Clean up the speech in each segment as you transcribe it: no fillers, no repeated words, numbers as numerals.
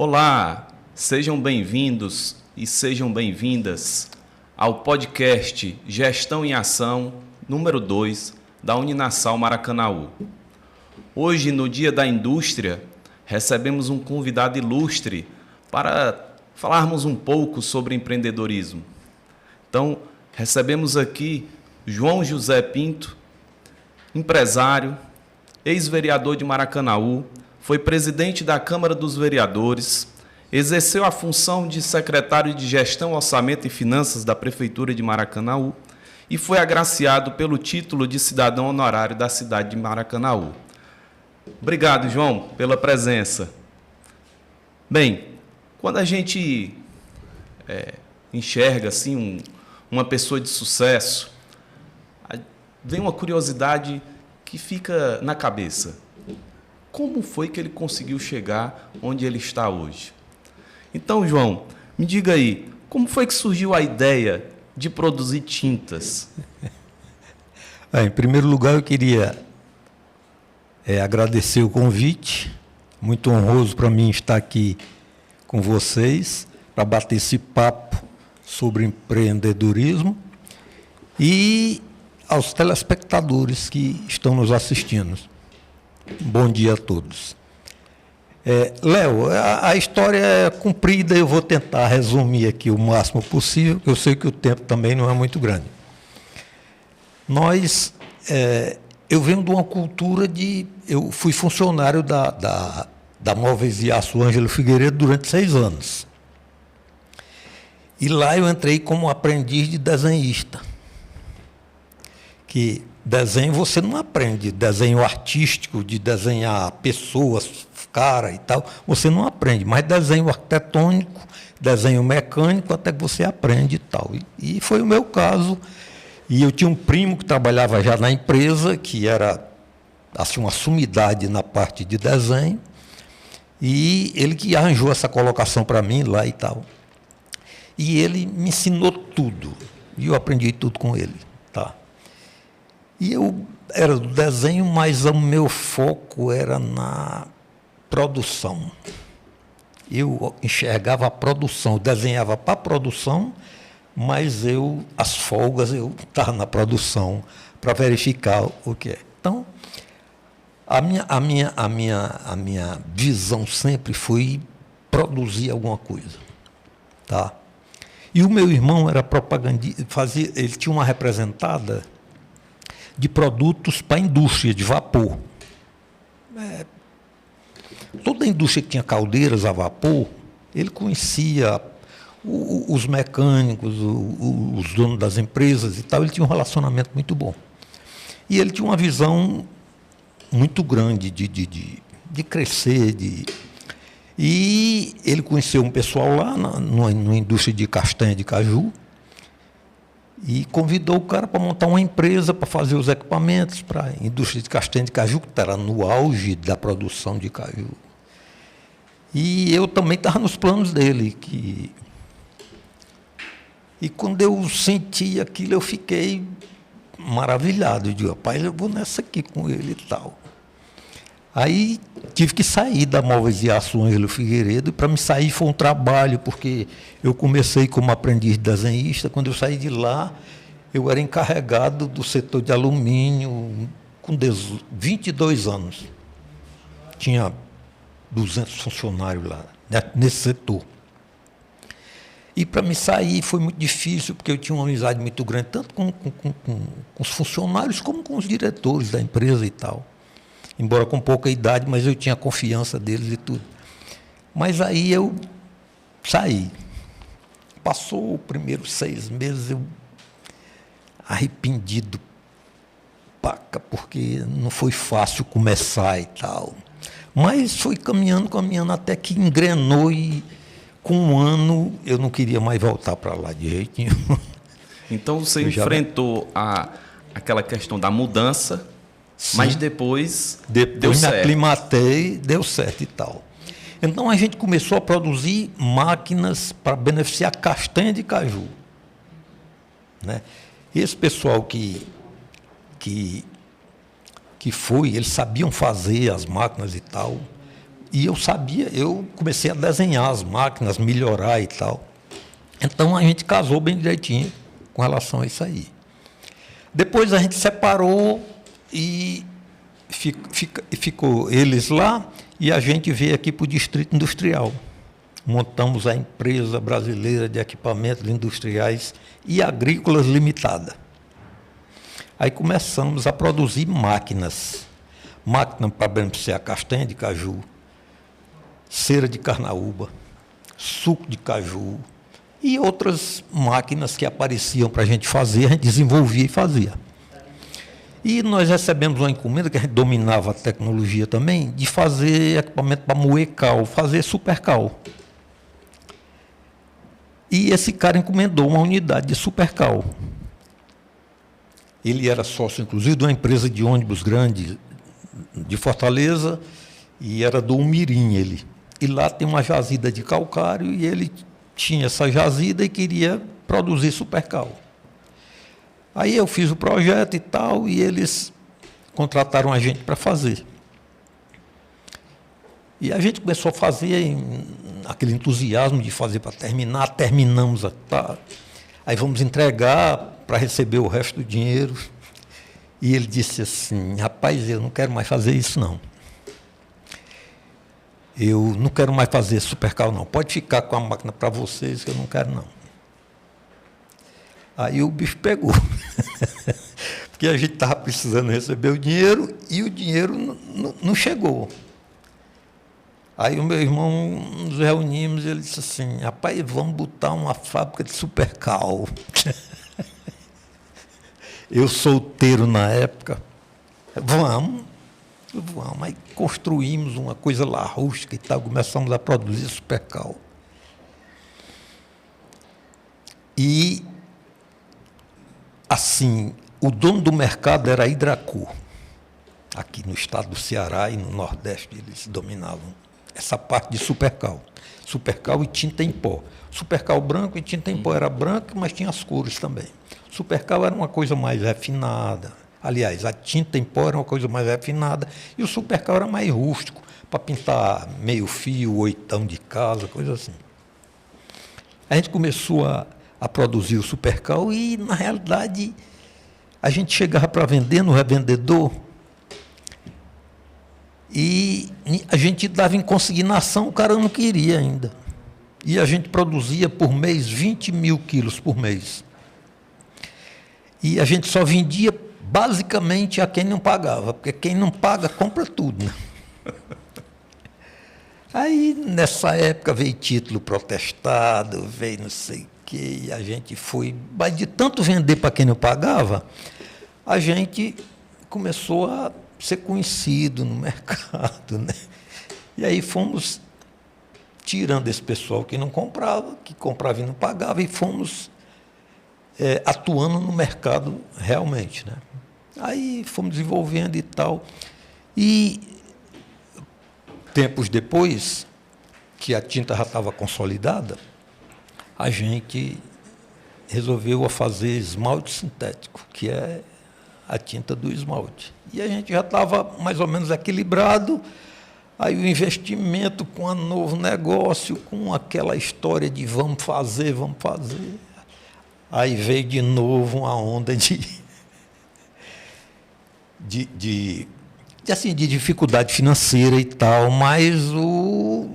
Olá, sejam bem-vindos e sejam bem-vindas ao podcast Gestão em Ação número 2 da Uninasal Maracanaú. Hoje, no Dia da Indústria, recebemos um convidado ilustre para falarmos um pouco sobre empreendedorismo. Então, recebemos aqui João José Pinto, empresário, ex-vereador de Maracanaú, foi presidente da Câmara dos Vereadores, exerceu a função de secretário de Gestão, Orçamento e Finanças da Prefeitura de Maracanaú e foi agraciado pelo título de cidadão honorário da cidade de Maracanaú. Obrigado, João, pela presença. Bem, quando a gente enxerga assim, uma pessoa de sucesso, vem uma curiosidade que fica na cabeça. Como foi que ele conseguiu chegar onde ele está hoje? Então, João, me diga aí, como foi que surgiu a ideia de produzir tintas? Em primeiro lugar, eu queria agradecer o convite. Muito honroso para mim estar aqui com vocês para bater esse papo sobre empreendedorismo e aos telespectadores que estão nos assistindo. Bom dia a todos. Léo, a história é comprida, eu vou tentar resumir aqui o máximo possível, eu sei que o tempo também não é muito grande. Eu venho de uma cultura eu fui funcionário da Móveis e Aço Ângelo Figueiredo durante 6 anos. E lá eu entrei como aprendiz de desenhista. Que desenho você não aprende, desenho artístico, de desenhar pessoas, cara e tal, você não aprende, mas desenho arquitetônico, desenho mecânico, até que você aprende e tal. E foi o meu caso. E eu tinha um primo que trabalhava já na empresa, que era assim, uma sumidade na parte de desenho, e ele que arranjou essa colocação para mim lá e tal. E ele me ensinou tudo, e eu aprendi tudo com ele. Tá? E eu era do desenho, mas o meu foco era na produção. Eu enxergava a produção, eu desenhava para a produção, mas as folgas, eu estava na produção para verificar o que é. Então, a minha visão sempre foi produzir alguma coisa. Tá? E o meu irmão era propagandista, ele tinha uma representada de produtos para a indústria de vapor. Toda a indústria que tinha caldeiras a vapor, ele conhecia os mecânicos, os donos das empresas e tal, ele tinha um relacionamento muito bom. E ele tinha uma visão muito grande de crescer. E ele conheceu um pessoal lá numa indústria de castanha de caju, e convidou o cara para montar uma empresa para fazer os equipamentos para a indústria de castanha de caju, que estava no auge da produção de caju. E eu também estava nos planos dele. E quando eu senti aquilo, eu fiquei maravilhado. Eu digo, rapaz, eu vou nessa aqui com ele e tal. Aí tive que sair da Móveis e Aço Ângelo Figueiredo, e para me sair foi um trabalho, porque eu comecei como aprendiz de desenhista. Quando eu saí de lá, eu era encarregado do setor de alumínio com 22 anos. Tinha 200 funcionários lá, nesse setor. E para me sair foi muito difícil, porque eu tinha uma amizade muito grande, tanto com os funcionários como com os diretores da empresa e tal. Embora com pouca idade, mas eu tinha confiança deles e tudo. Mas aí eu saí. Passou os primeiros 6 meses, eu arrependido, porque não foi fácil começar e tal. Mas foi caminhando, até que engrenou, e com 1 ano eu não queria mais voltar para lá de jeito nenhum. Então você enfrentou aquela questão da mudança. Sim. Mas depois deu certo. Me aclimatei, deu certo e tal. Então a gente começou a produzir máquinas para beneficiar castanha de caju. Né? Esse pessoal que foi, eles sabiam fazer as máquinas e tal. E eu sabia, eu comecei a desenhar as máquinas, melhorar e tal. Então a gente casou bem direitinho com relação a isso aí. Depois a gente separou e ficou eles lá e a gente veio aqui para o Distrito Industrial. Montamos a Empresa Brasileira de Equipamentos Industriais e Agrícolas Limitada. Aí começamos a produzir máquinas. Máquina para beneficiar castanha de caju, cera de carnaúba, suco de caju e outras máquinas que apareciam para a gente fazer, a gente desenvolvia e fazia. E nós recebemos uma encomenda, que a gente dominava a tecnologia também, de fazer equipamento para moer cal, fazer supercal. E esse cara encomendou uma unidade de supercal. Ele era sócio, inclusive, de uma empresa de ônibus grande de Fortaleza, e era do Umirim ele. E lá tem uma jazida de calcário, e ele tinha essa jazida e queria produzir supercal. Aí eu fiz o projeto e tal, e eles contrataram a gente para fazer. E a gente começou a fazer aquele entusiasmo de fazer para terminar, terminamos. Aí vamos entregar para receber o resto do dinheiro. E ele disse assim, rapaz, eu não quero mais fazer isso não. Eu não quero mais fazer supercal não. Pode ficar com a máquina para vocês, que eu não quero não. Aí o bicho pegou. Porque a gente estava precisando receber o dinheiro e o dinheiro não chegou. Aí o meu irmão, nos reunimos e ele disse assim, rapaz, vamos botar uma fábrica de supercal. Eu solteiro na época, vamos. Aí construímos uma coisa lá rústica e tal, começamos a produzir supercal. E, assim, o dono do mercado era a Hidracor. Aqui no estado do Ceará e no Nordeste eles dominavam essa parte de supercal. Supercal e tinta em pó. Supercal branco e tinta em pó era branco, mas tinha as cores também. Supercal era uma coisa mais refinada. Aliás, a tinta em pó era uma coisa mais refinada e o supercal era mais rústico, para pintar meio fio, oitão de casa, coisa assim. A gente começou a produzir o supercal e, na realidade, a gente chegava para vender no revendedor e a gente dava em consignação, o cara não queria ainda. E a gente produzia por mês 20 mil quilos por mês. E a gente só vendia basicamente a quem não pagava, porque quem não paga compra tudo, né? Aí, nessa época, veio título protestado, veio não sei o quê, e a gente foi... Mas de tanto vender para quem não pagava, a gente começou a ser conhecido no mercado, né? E aí fomos tirando esse pessoal que não comprava, que comprava e não pagava, e fomos atuando no mercado realmente, né? Aí fomos desenvolvendo e tal. E tempos depois, que a tinta já estava consolidada, a gente resolveu fazer esmalte sintético, que é a tinta do esmalte. E a gente já estava mais ou menos equilibrado, aí o investimento com um novo negócio, com aquela história de vamos fazer. Aí veio de novo uma onda de dificuldade financeira e tal, mas o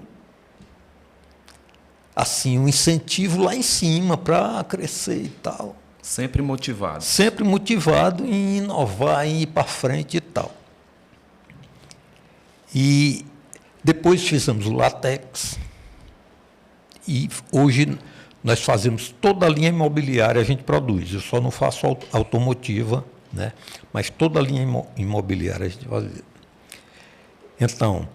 incentivo lá em cima para crescer e tal. Sempre motivado. Sempre motivado em inovar, em ir para frente e tal. E depois fizemos o látex. E hoje nós fazemos toda a linha imobiliária, a gente produz. Eu só não faço automotiva, né? Mas toda a linha imobiliária a gente fazia. Então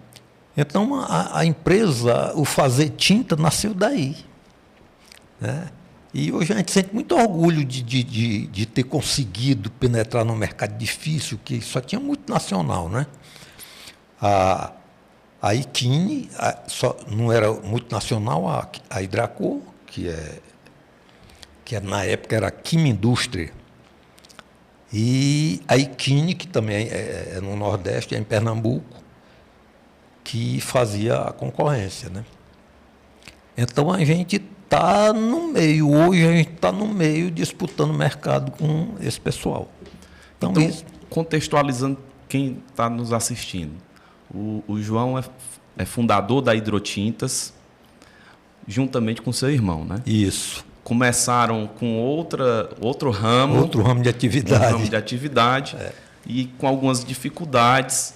a empresa, o Fazer Tinta, nasceu daí, né? E hoje a gente sente muito orgulho de ter conseguido penetrar num mercado difícil, que só tinha multinacional, né? A Iquine, só não era multinacional, a Hidracor, que na época era a Quimindústria, e a Iquine, que também é no Nordeste, é em Pernambuco, que fazia a concorrência, né? Então a gente está no meio, hoje a gente está no meio disputando mercado com esse pessoal. Então contextualizando quem está nos assistindo, o João é fundador da Hidrotintas, juntamente com seu irmão, né? Isso. Começaram com outro ramo. Outro ramo de atividade. Um ramo de atividade. E com algumas dificuldades,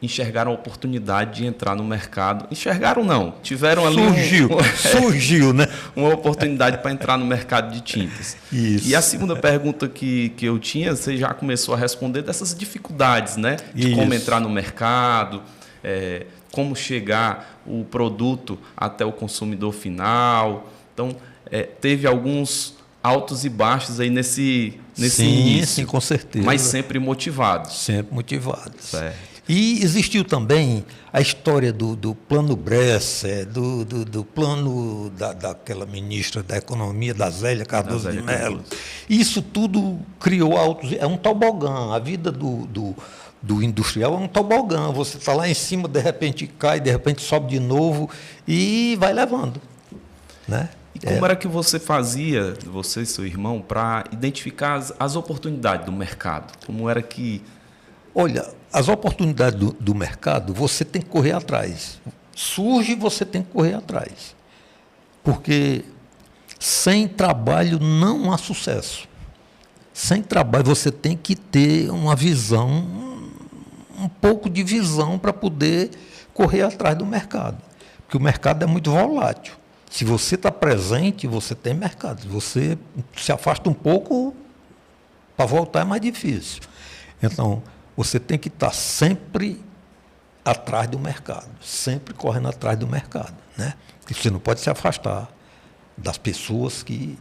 enxergaram a oportunidade de entrar no mercado. Enxergaram não, tiveram ali... Surgiu, né? Uma oportunidade para entrar no mercado de tintas. Isso. E a segunda pergunta que eu tinha, você já começou a responder dessas dificuldades, né? De como entrar no mercado, como chegar o produto até o consumidor final. Então, teve alguns altos e baixos aí nesse início. Sim, com certeza. Mas sempre motivados. Sempre motivados. Certo. E existiu também a história do plano Bresser, do plano daquela ministra da Economia, da Zélia Cardoso de Mello. Isso tudo criou altos... É um tobogã. A vida do industrial é um tobogã. Você está lá em cima, de repente cai, de repente sobe de novo e vai levando, né? E como era que você fazia, você e seu irmão, para identificar as oportunidades do mercado? Como era que... Olha, as oportunidades do mercado, você tem que correr atrás. Surge, você tem que correr atrás. Porque sem trabalho não há sucesso. Sem trabalho você tem que ter uma visão, um pouco de visão para poder correr atrás do mercado. Porque o mercado é muito volátil. Se você está presente, você tem mercado. Se você se afasta um pouco, para voltar é mais difícil. Então, você tem que estar sempre atrás do mercado, sempre correndo atrás do mercado, né? Porque você não pode se afastar das pessoas que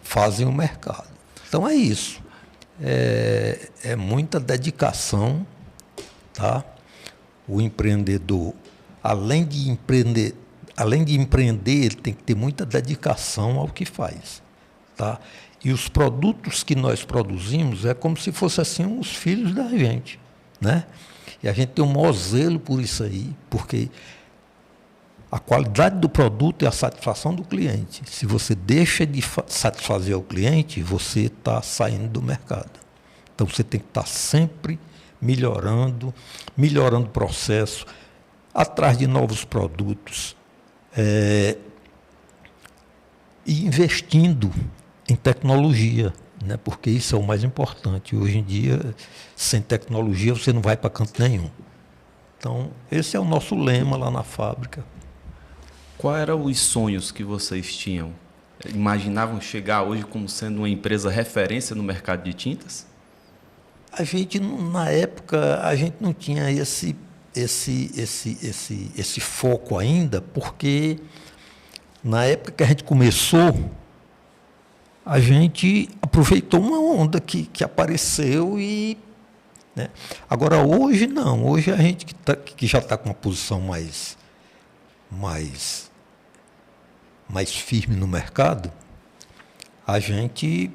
fazem o mercado. Então, é isso. É muita dedicação, tá? O empreendedor, além de empreender, ele tem que ter muita dedicação ao que faz, tá? E os produtos que nós produzimos é como se fossem assim os filhos da gente, né? E a gente tem um maior zelo por isso aí, porque a qualidade do produto é a satisfação do cliente. Se você deixa de satisfazer o cliente, você está saindo do mercado. Então você tem que estar sempre melhorando o processo, atrás de novos produtos. E investindo em tecnologia, né? Porque isso é o mais importante. Hoje em dia, sem tecnologia, você não vai para canto nenhum. Então, esse é o nosso lema lá na fábrica. Quais eram os sonhos que vocês tinham? Imaginavam chegar hoje como sendo uma empresa referência no mercado de tintas? A gente, na época, a gente não tinha esse foco ainda, porque na época que a gente começou, a gente aproveitou uma onda que apareceu e... né? Agora, hoje não. Hoje a gente que já está com uma posição mais firme no mercado, a gente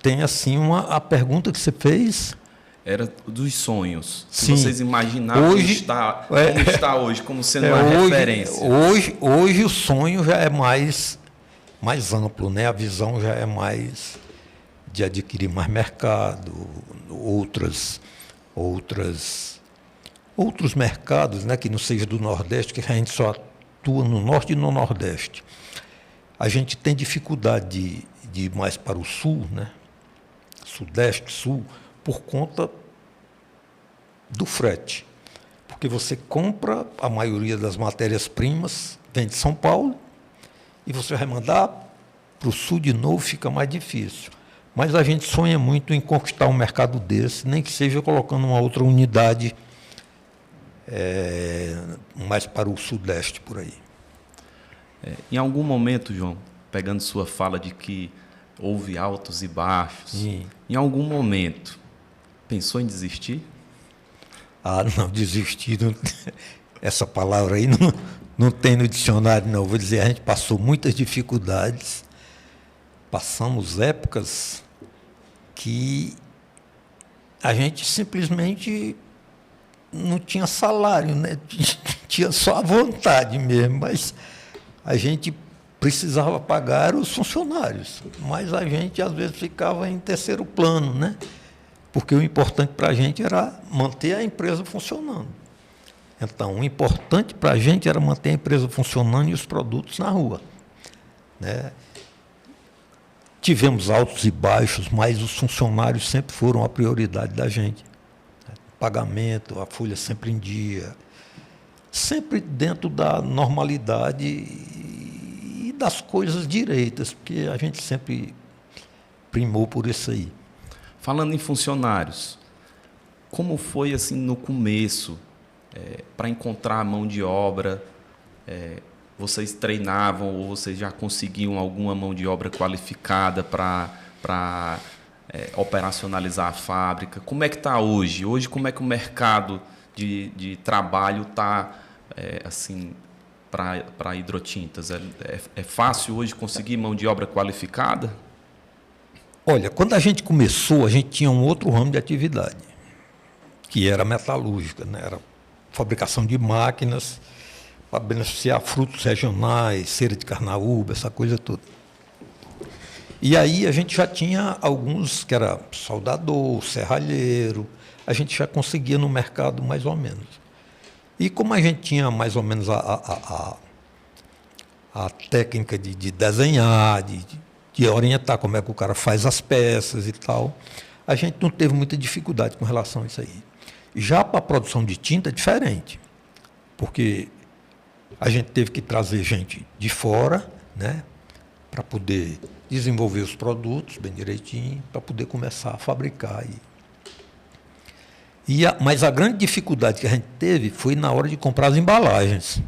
tem assim a pergunta que você fez... Era dos sonhos. Sim. Que vocês imaginavam como está hoje, como sendo uma referência. Hoje o sonho já é mais amplo, né? A visão já é mais de adquirir mais mercado, outros mercados, né? Que não seja do Nordeste, que a gente só atua no Norte e no Nordeste. A gente tem dificuldade de ir mais para o Sul, né? Sudeste, Sul, por conta do frete. Porque você compra a maioria das matérias-primas, vem de São Paulo, e você vai mandar para o Sul de novo, fica mais difícil. Mas a gente sonha muito em conquistar um mercado desse, nem que seja colocando uma outra unidade mais para o Sudeste, por aí. Em algum momento, João, pegando sua fala de que houve altos e baixos, Sim. Em algum momento, pensou em desistir? Ah, não, desistir, não, essa palavra aí não tem no dicionário, não. Vou dizer, a gente passou muitas dificuldades, passamos épocas que a gente simplesmente não tinha salário, né? Tinha só a vontade mesmo, mas a gente precisava pagar os funcionários, mas a gente às vezes ficava em terceiro plano, né? Porque o importante para a gente era manter a empresa funcionando. Então, o importante para a gente era manter a empresa funcionando e os produtos na rua, né? Tivemos altos e baixos, mas os funcionários sempre foram a prioridade da gente. Pagamento, a folha sempre em dia, sempre dentro da normalidade e das coisas direitas, porque a gente sempre primou por isso aí. Falando em funcionários, como foi assim no começo, para encontrar a mão de obra? Vocês treinavam ou vocês já conseguiam alguma mão de obra qualificada para operacionalizar a fábrica? Como é que está hoje? Hoje, como é que o mercado de trabalho está assim, para hidrotintas? É fácil hoje conseguir mão de obra qualificada? Olha, quando a gente começou, a gente tinha um outro ramo de atividade, que era metalúrgica, né? Era fabricação de máquinas para beneficiar frutos regionais, cera de carnaúba, essa coisa toda. E aí a gente já tinha alguns que era soldador, serralheiro, a gente já conseguia no mercado mais ou menos. E como a gente tinha mais ou menos a técnica de desenhar, de orientar como é que o cara faz as peças e tal, a gente não teve muita dificuldade com relação a isso aí. Já para a produção de tinta é diferente, porque a gente teve que trazer gente de fora, né, para poder desenvolver os produtos bem direitinho, para poder começar a fabricar. Mas a grande dificuldade que a gente teve foi na hora de comprar as embalagens.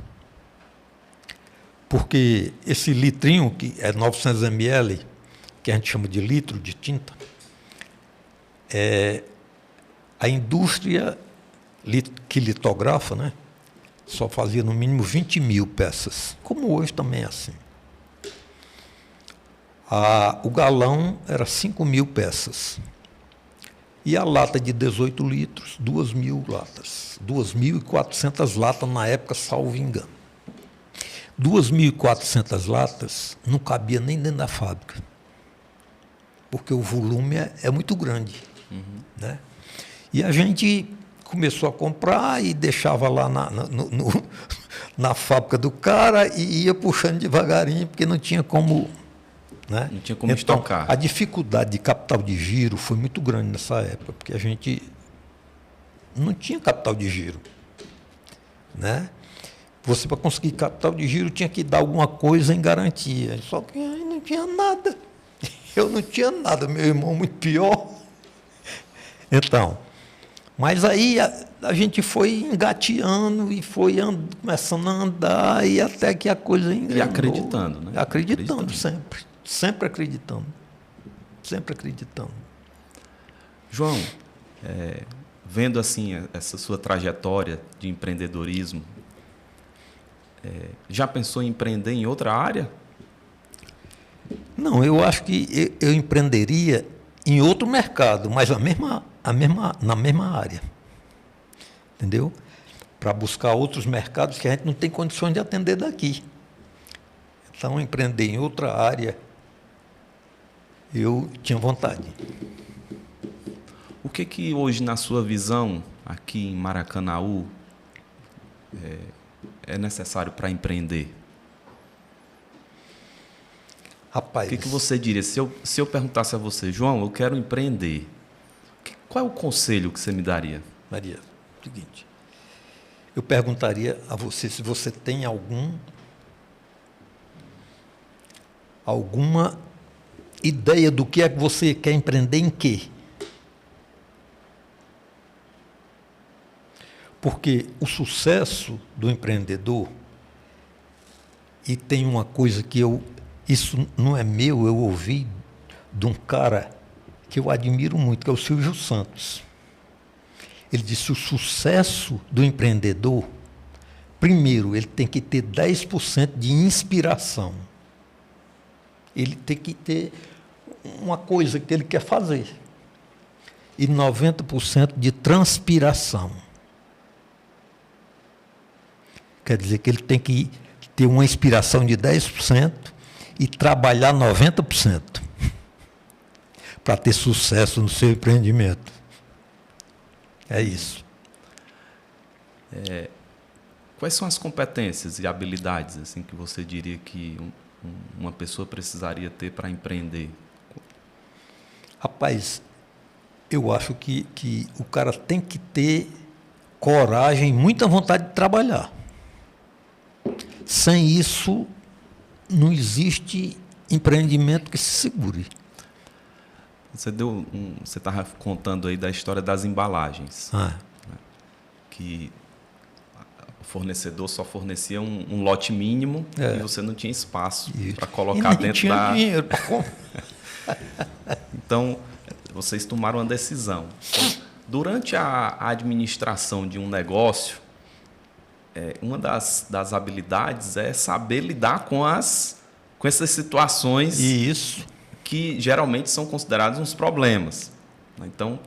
Porque esse litrinho, que é 900 ml, que a gente chama de litro de tinta, a indústria que litografa, né, só fazia no mínimo 20 mil peças, como hoje também é assim. O galão era 5 mil peças. E a lata de 18 litros, 2 mil latas. 2.400 latas na época, salvo engano. 2.400 latas não cabia nem dentro da fábrica, porque o volume é muito grande. Né? E a gente começou a comprar e deixava lá na fábrica do cara e ia puxando devagarinho, porque não tinha como... Né? Não tinha como então, estocar. A dificuldade de capital de giro foi muito grande nessa época, porque a gente não tinha capital de giro. Né? Você, para conseguir capital de giro, tinha que dar alguma coisa em garantia. Só que aí não tinha nada. Eu não tinha nada, meu irmão muito pior. Então, mas aí a gente foi engateando e foi começando a andar e até que a coisa engrenou. E acreditando, né? Acreditando sempre. Sempre acreditando. Sempre acreditando. João, vendo assim essa sua trajetória de empreendedorismo, já pensou em empreender em outra área? Não, eu acho que eu empreenderia em outro mercado, mas na mesma área. Entendeu? Para buscar outros mercados que a gente não tem condições de atender daqui. Então, empreender em outra área, eu tinha vontade. O que hoje, na sua visão, aqui em Maracanaú, é necessário para empreender? Rapaz... O que você diria? Se eu perguntasse a você, João, eu quero empreender, qual é o conselho que você me daria? Maria, seguinte, eu perguntaria a você se você tem alguma ideia do que é que você quer empreender em quê? Porque o sucesso do empreendedor, e tem uma coisa que isso não é meu, eu ouvi de um cara que eu admiro muito, que é o Silvio Santos. Ele disse: o sucesso do empreendedor, primeiro, ele tem que ter 10% de inspiração. Ele tem que ter uma coisa que ele quer fazer. E 90% de transpiração. quer dizer que ele tem que ter uma inspiração de 10% e trabalhar 90% para ter sucesso no seu empreendimento. É isso. Quais são as competências e habilidades assim, que você diria que uma pessoa precisaria ter para empreender? Rapaz, eu acho que o cara tem que ter coragem e muita vontade de trabalhar. Sem isso, não existe empreendimento que se segure. Você estava contando aí da história das embalagens, né? Que o fornecedor só fornecia um lote mínimo e você não tinha espaço para colocar dentro tinha dinheiro para Então, vocês tomaram uma decisão. Durante a administração de um negócio, uma das habilidades é saber lidar com essas situações que geralmente são considerados uns problemas. Então,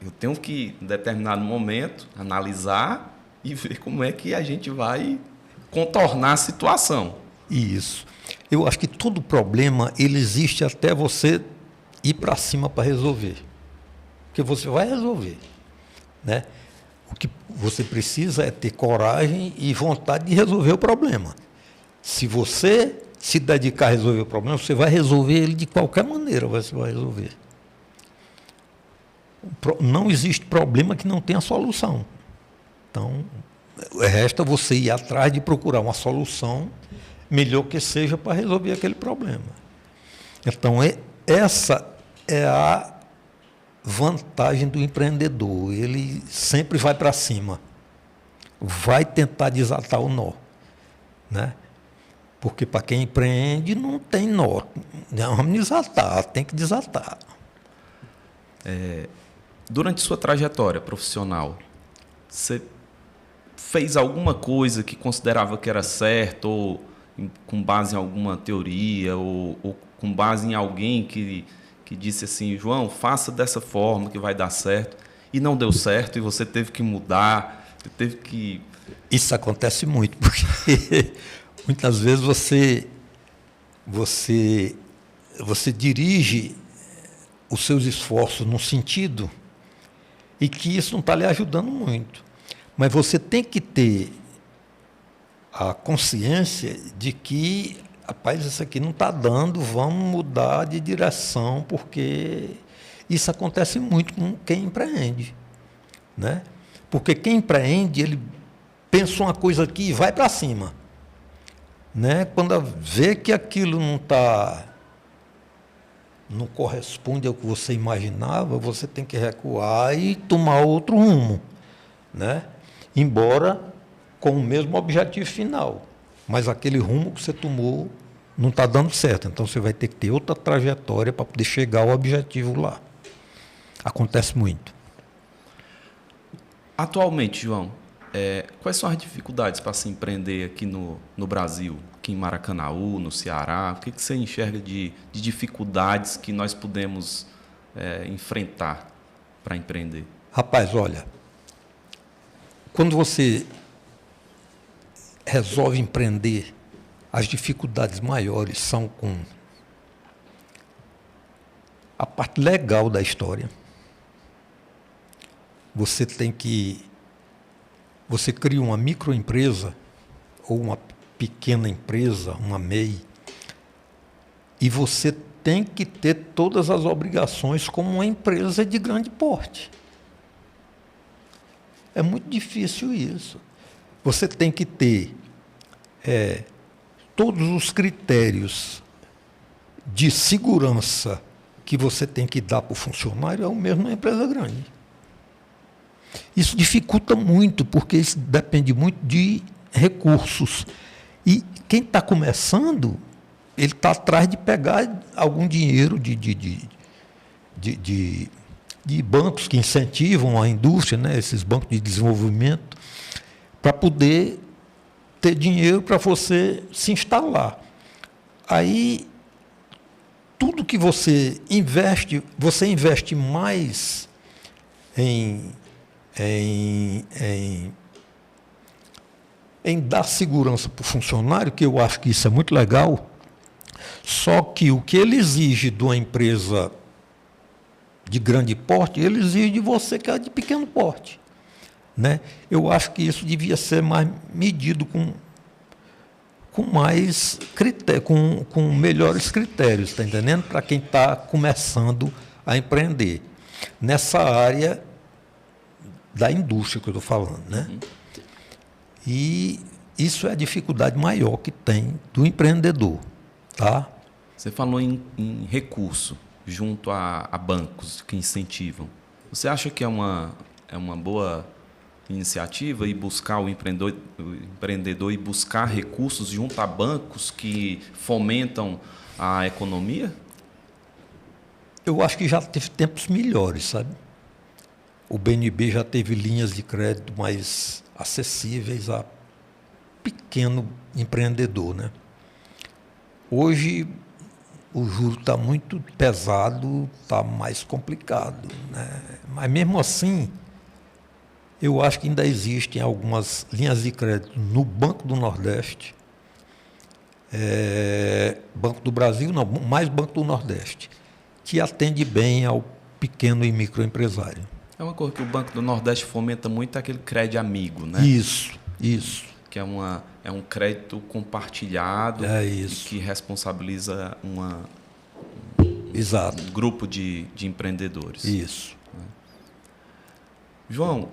eu tenho que, em determinado momento, analisar e ver como é que a gente vai contornar a situação. Isso. Eu acho que todo problema ele existe até você ir para cima para resolver. Porque você vai resolver, né? O que você precisa é ter coragem e vontade de resolver o problema. Se você se dedicar a resolver o problema, você vai resolver ele de qualquer maneira, você vai resolver. Não existe problema que não tenha solução. Então, resta você ir atrás de procurar uma solução melhor que seja para resolver aquele problema. Então, essa é a vantagem do empreendedor. Ele sempre vai para cima, vai tentar desatar o nó, né? Porque para quem empreende não tem nó. Vamos desatar, tem que desatar. Durante sua trajetória profissional, você fez alguma coisa que considerava que era certo, ou com base em alguma teoria, ou com base em alguém que disse assim, João, faça dessa forma que vai dar certo, e não deu certo, e você teve que mudar, teve que... Isso acontece muito, porque muitas vezes você dirige os seus esforços num sentido e que isso não está lhe ajudando muito. Mas você tem que ter a consciência de que, rapaz, isso aqui não está dando, vamos mudar de direção, porque isso acontece muito com quem empreende, né? Porque quem empreende, ele pensa uma coisa aqui e vai para cima, né? Quando vê que aquilo não corresponde ao que você imaginava, você tem que recuar e tomar outro rumo, né? Embora com o mesmo objetivo final, mas aquele rumo que você tomou não está dando certo, então você vai ter que ter outra trajetória para poder chegar ao objetivo lá. Acontece muito. Atualmente, João, quais são as dificuldades para se empreender aqui no Brasil, aqui em Maracanaú, no Ceará? O que você enxerga de dificuldades que nós podemos enfrentar para empreender? Rapaz, olha, quando você resolve empreender, as dificuldades maiores são com a parte legal da história. Você cria uma microempresa ou uma pequena empresa, uma MEI, e você tem que ter todas as obrigações como uma empresa de grande porte. É muito difícil isso. Você tem que ter todos os critérios de segurança que você tem que dar para o funcionário, é o mesmo na empresa grande. Isso dificulta muito, porque isso depende muito de recursos. E quem está começando, ele está atrás de pegar algum dinheiro de bancos que incentivam a indústria, né, esses bancos de desenvolvimento, para poder ter dinheiro para você se instalar. Aí, tudo que você investe mais em em dar segurança para o funcionário, que eu acho que isso é muito legal, só que o que ele exige de uma empresa de grande porte, ele exige de você que é de pequeno porte. Né? Eu acho que isso devia ser mais medido com mais critério, com melhores critérios, está entendendo? Para quem está começando a empreender. Nessa área da indústria que eu estou falando. Né? Uhum. E isso é a dificuldade maior que tem do empreendedor. Tá? Você falou em recurso junto a bancos que incentivam. Você acha que é uma boa iniciativa e buscar o empreendedor e buscar recursos junto a bancos que fomentam a economia? Eu acho que já teve tempos melhores, sabe? O BNB já teve linhas de crédito mais acessíveis a pequeno empreendedor, né? Hoje o juro está muito pesado, está mais complicado, né? Mas mesmo assim, eu acho que ainda existem algumas linhas de crédito no Banco do Nordeste, Banco do Brasil, não, mais Banco do Nordeste, que atende bem ao pequeno e microempresário. É uma coisa que o Banco do Nordeste fomenta muito, é aquele crédito amigo, né? Isso. Que é um crédito compartilhado e que responsabiliza Exato. um grupo de empreendedores. Isso. João,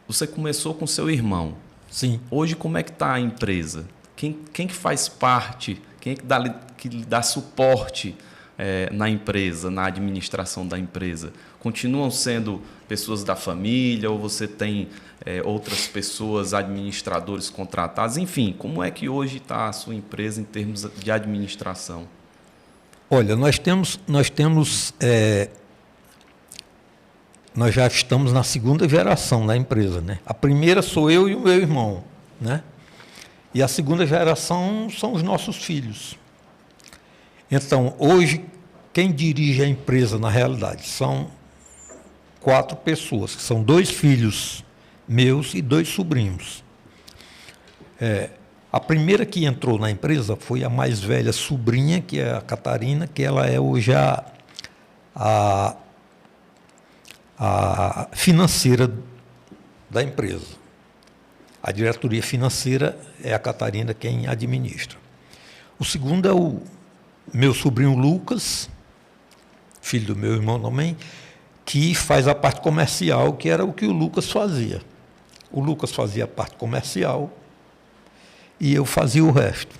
você começou com seu irmão. Sim. Hoje, como é que está a empresa? Quem que faz parte? Quem é que lhe dá suporte na empresa, na administração da empresa? Continuam sendo pessoas da família ou você tem outras pessoas, administradores contratados? Enfim, como é que hoje está a sua empresa em termos de administração? Olha, nós já estamos na segunda geração da empresa, né? A primeira sou eu e o meu irmão, né? E a segunda geração são os nossos filhos. Então, hoje, quem dirige a empresa, na realidade, são 4 pessoas, que são 2 filhos meus e 2 sobrinhos. A primeira que entrou na empresa foi a mais velha sobrinha, que é a Catarina, que ela é hoje a financeira da empresa. A diretoria financeira é a Catarina quem administra. O segundo é o meu sobrinho Lucas, filho do meu irmão também, que faz a parte comercial, que era o que o Lucas fazia. O Lucas fazia a parte comercial e eu fazia o resto.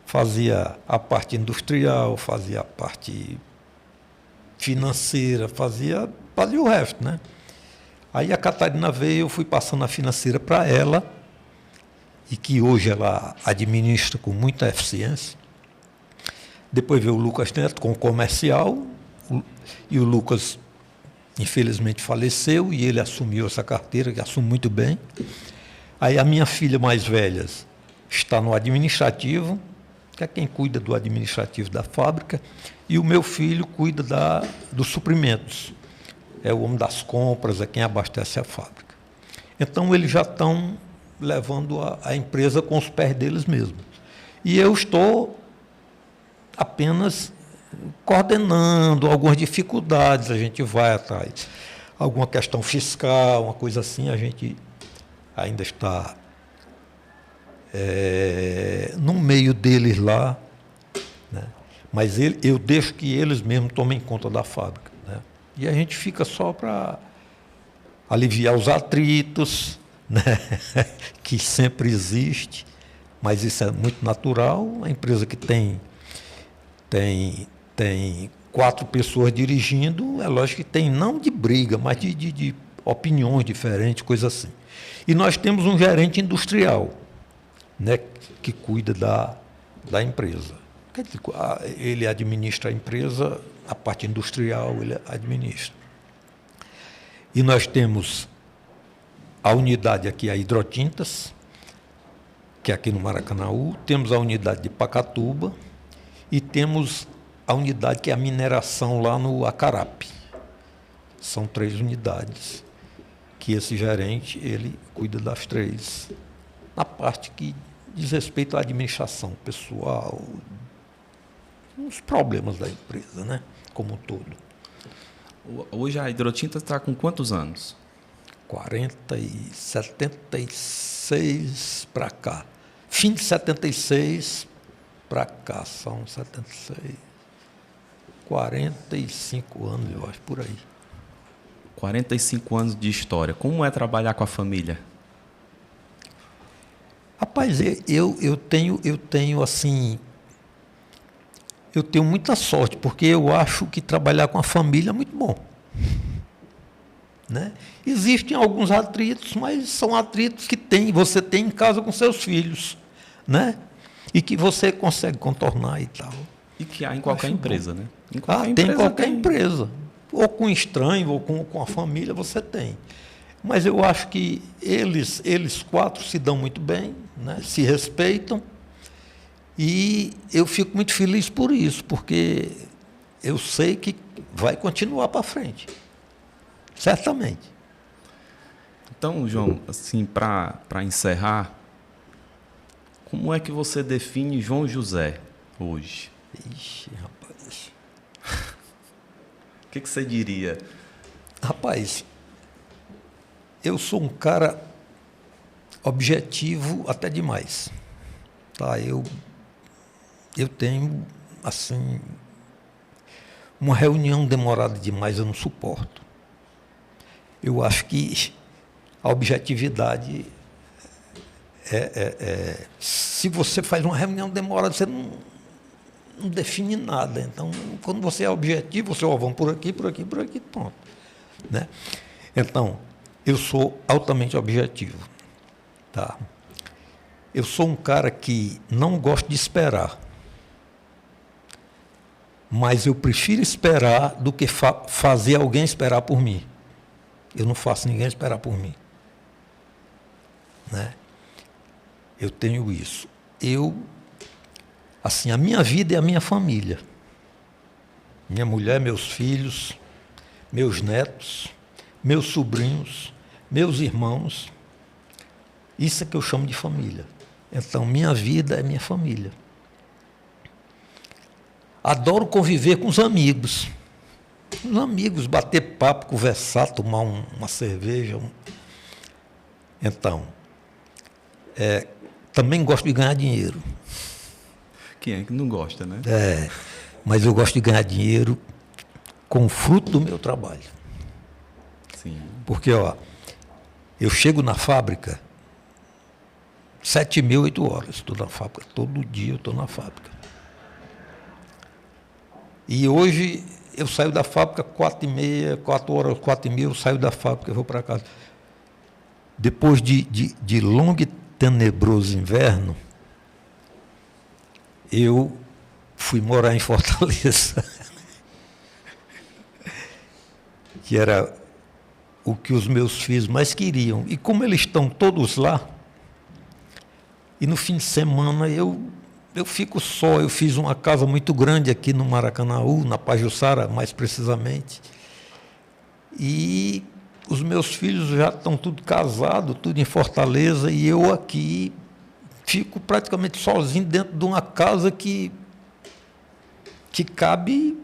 Fazia a parte industrial, fazia a parte financeira, fazia o resto, né? Aí a Catarina veio, eu fui passando a financeira para ela, e que hoje ela administra com muita eficiência. Depois veio o Lucas Neto com o comercial, e o Lucas, infelizmente, faleceu, e ele assumiu essa carteira, que assume muito bem. Aí a minha filha mais velha está no administrativo, que é quem cuida do administrativo da fábrica, e o meu filho cuida dos suprimentos. É o homem das compras, é quem abastece a fábrica. Então, eles já estão levando a empresa com os pés deles mesmos. E eu estou apenas coordenando algumas dificuldades, a gente vai atrás. Alguma questão fiscal, uma coisa assim, a gente ainda está no meio deles lá, né? Mas eu deixo que eles mesmos tomem conta da fábrica, né? E a gente fica só para aliviar os atritos, né? Que sempre existe, mas isso é muito natural. A empresa que tem 4 pessoas dirigindo, é lógico que tem não de briga, mas de opiniões diferentes, coisas assim. E nós temos um gerente industrial, né, que cuida da empresa. Ele administra a empresa, a parte industrial ele administra. E nós temos a unidade aqui, a Hidrotintas, que é aqui no Maracanaú, temos a unidade de Pacatuba e temos a unidade que é a mineração lá no Acarape. São 3 unidades, que esse gerente, ele cuida das 3 na parte que diz respeito à administração pessoal, os problemas da empresa, né? Como um todo. Hoje a Hidrotinta está com quantos anos? 76 para cá. Fim de 76 para cá, são 76, 45 anos, eu acho, por aí. 45 anos de história. Como é trabalhar com a família? Rapaz, eu tenho assim, eu tenho muita sorte, porque eu acho que trabalhar com a família é muito bom. Né? Existem alguns atritos, mas são atritos que você tem em casa com seus filhos, né? E que você consegue contornar e tal. E que há em qualquer empresa, né? Em tem em qualquer empresa. Ou com estranho, ou com a família, você tem. Mas eu acho que eles quatro se dão muito bem, né? Se respeitam. E eu fico muito feliz por isso, porque eu sei que vai continuar para frente. Certamente. Então, João, assim, para encerrar, como é que você define João José hoje? Ixi, rapaz. O que você diria? Rapaz, eu sou um cara objetivo até demais. Tá? Eu tenho, assim, uma reunião demorada demais, eu não suporto. Eu acho que a objetividade se você faz uma reunião demorada, você não define nada. Então, quando você é objetivo, você, vamos por aqui, pronto. Né? Então, eu sou altamente objetivo. Tá? Eu sou um cara que não gosto de esperar. Mas eu prefiro esperar do que fazer alguém esperar por mim. Eu não faço ninguém esperar por mim. Né? Eu tenho isso. Assim, a minha vida é a minha família. Minha mulher, meus filhos, meus netos, meus sobrinhos, meus irmãos. Isso é que eu chamo de família. Então, minha vida é minha família. Adoro conviver com os amigos. Os amigos, bater papo, conversar, tomar uma cerveja. Então, também gosto de ganhar dinheiro. Quem é que não gosta, né? Mas eu gosto de ganhar dinheiro com o fruto do meu trabalho. Sim. Porque, eu chego na fábrica 7h30, 8h. Estou na fábrica. Todo dia eu estou na fábrica. E hoje eu saio da fábrica 4h30, 4h, 4h30, eu saio da fábrica e vou para casa. Depois de longo e tenebroso inverno, eu fui morar em Fortaleza, que era o que os meus filhos mais queriam. E como eles estão todos lá, e no fim de semana eu fico só. Eu fiz uma casa muito grande aqui no Maracanaú, na Pajuçara, mais precisamente. E os meus filhos já estão tudo casados, tudo em Fortaleza, e eu aqui fico praticamente sozinho dentro de uma casa que cabe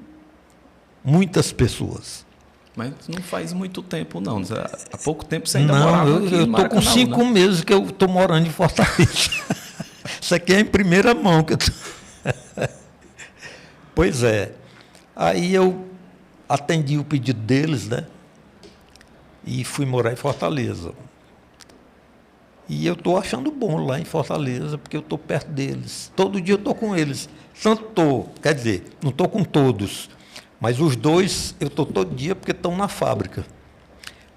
muitas pessoas. Mas não faz muito tempo, não. Há pouco tempo você ainda morava aqui eu estou com 5 meses que eu estou morando em Fortaleza. Isso aqui é em primeira mão que eu tô... Pois é. Aí eu atendi o pedido deles, né? E fui morar em Fortaleza. E eu estou achando bom lá em Fortaleza, porque eu estou perto deles. Todo dia eu estou com eles. Quer dizer, não estou com todos, mas os dois eu estou todo dia porque estão na fábrica.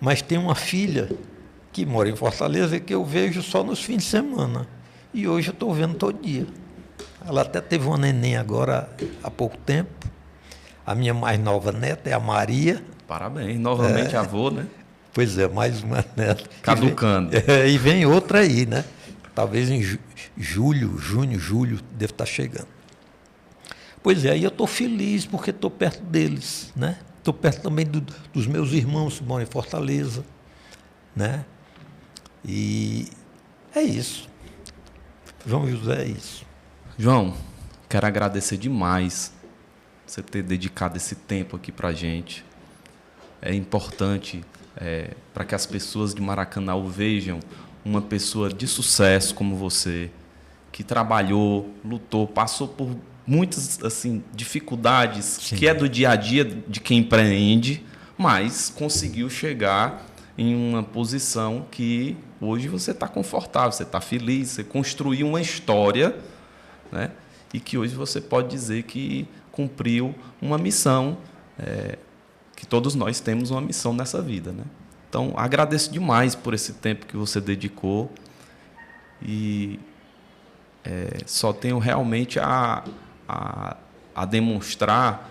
Mas tem uma filha que mora em Fortaleza e que eu vejo só nos fins de semana. E hoje eu estou vendo todo dia. Ela até teve uma neném agora há pouco tempo. A minha mais nova neta é a Maria. Parabéns, novamente avô, né? Pois é, mais uma neta. Caducando. E vem outra aí, né? Talvez em junho, julho, deve estar chegando. Pois é, aí eu estou feliz porque estou perto deles, né? Estou perto também dos meus irmãos que moram em Fortaleza, né? E é isso. João José, é isso. João, quero agradecer demais você ter dedicado esse tempo aqui para a gente. É importante para que as pessoas de Maracanaú vejam uma pessoa de sucesso como você, que trabalhou, lutou, passou por muitas assim, dificuldades, sim, que é do dia a dia de quem empreende, mas conseguiu chegar em uma posição que hoje você está confortável, você está feliz, você construiu uma história, né? E que hoje você pode dizer que cumpriu uma missão, que todos nós temos uma missão nessa vida, né? Então, agradeço demais por esse tempo que você dedicou e só tenho realmente a demonstrar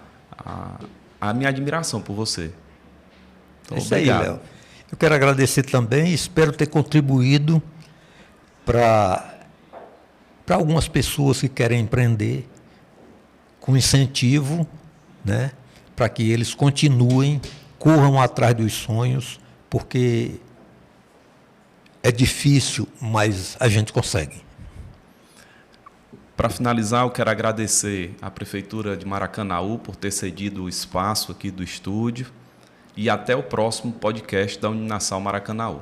a minha admiração por você. Então, isso obrigado. Aí, Léo. Eu quero agradecer também, espero ter contribuído para algumas pessoas que querem empreender, com incentivo, né, para que eles continuem, corram atrás dos sonhos, porque é difícil, mas a gente consegue. Para finalizar, eu quero agradecer à Prefeitura de Maracanaú por ter cedido o espaço aqui do estúdio e até o próximo podcast da Uninassal Maracanaú.